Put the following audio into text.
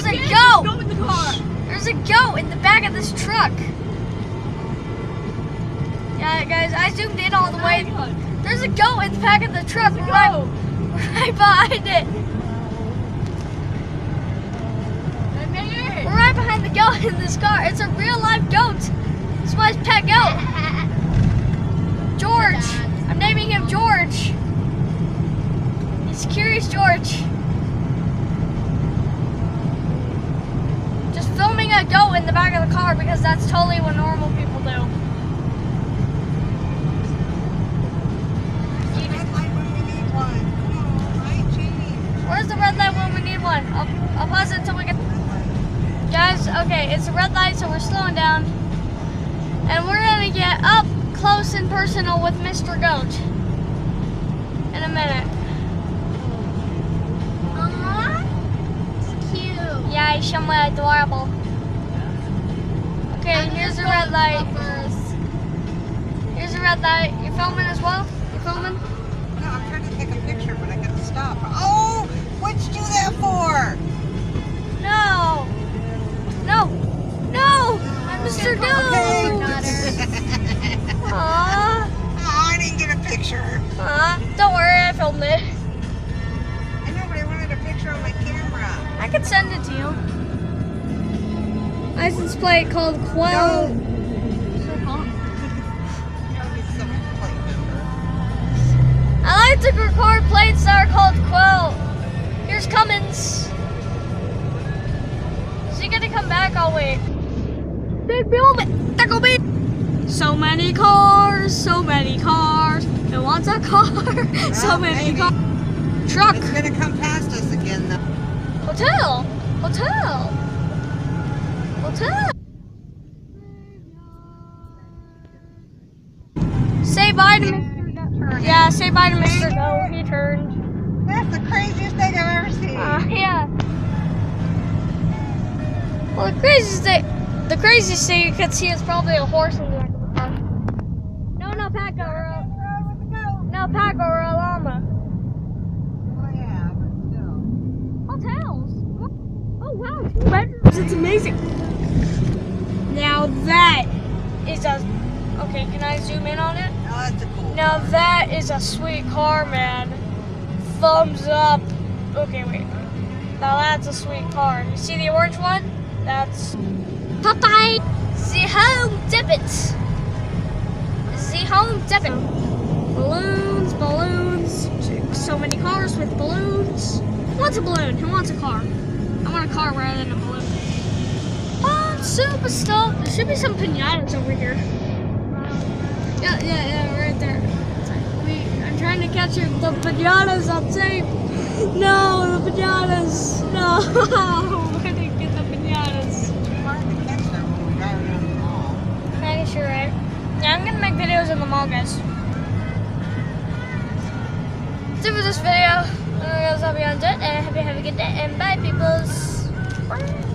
a goat. Go in the car. There's a goat in the back of this truck. Yeah, guys, I zoomed in all the way. There's a goat in the back of the truck right behind it. We're right behind the goat in this car. It's a real live goat. It's my pet goat. George. I'm naming him George. He's Curious George. Just filming a goat in the back of the car because that's totally what normal people do. Where's the red light when we need one? I'll pause it until we get... Guys, okay, it's a red light, so we're slowing down. And we're gonna get up close and personal with Mr. Goat in a minute. It's cute. Yeah, he's somewhat adorable. Okay, here's the red light. Here's the red light. You filming as well? You filming? No, I'm trying to take a picture, but I gotta stop. Oh, what'd you do that for? No! No! No! Mr. Goat! Aww. Oh, I didn't get a picture. Don't worry, I filmed it. I know, but I wanted a picture on my camera. I could send it to you. License plate called Quell. I like to record plates that are called Quell. Here's Cummins. Is he gonna come back? I'll wait. Big building. There go be. So many cars. So many cars. Who wants a car? So many maybe. cars. Truck. It's gonna come past us again, though. Hotel. Hotel. Hotel. Say bye to Mr. Goat. Yeah, say bye to Mr. Goat. He turned. That's the craziest thing I've ever seen. Yeah. Well, the craziest thing you could see is probably a horse in the back of the car. No, no, Paco, no, Paco or a llama. Oh, yeah, but still. Hotels. Oh wow, 2 bedrooms. It's amazing. Now that is a. Okay, can I zoom in on it? Oh, that's a cool. Now that is a sweet car, man. Thumbs up. Okay, wait. Now that's a sweet car. You see the orange one? That's Popeye. The Home Depot. The Home Depot. Balloons, balloons. So many cars with balloons. Who wants a balloon? Who wants a car? I want a car rather than a balloon. Oh, super stoked. There should be some pinatas over here. Yeah, right there. I'm trying to catch the pinatas on tape. No, the pinatas. No, I didn't get the pinatas. It's hard to catch them when we drive around the mall. I guess you're right. Yeah, I'm gonna make videos in the mall, guys. That's it for this video. I guys hope you enjoyed, and I hope you have a good day. And bye, peoples. Bye.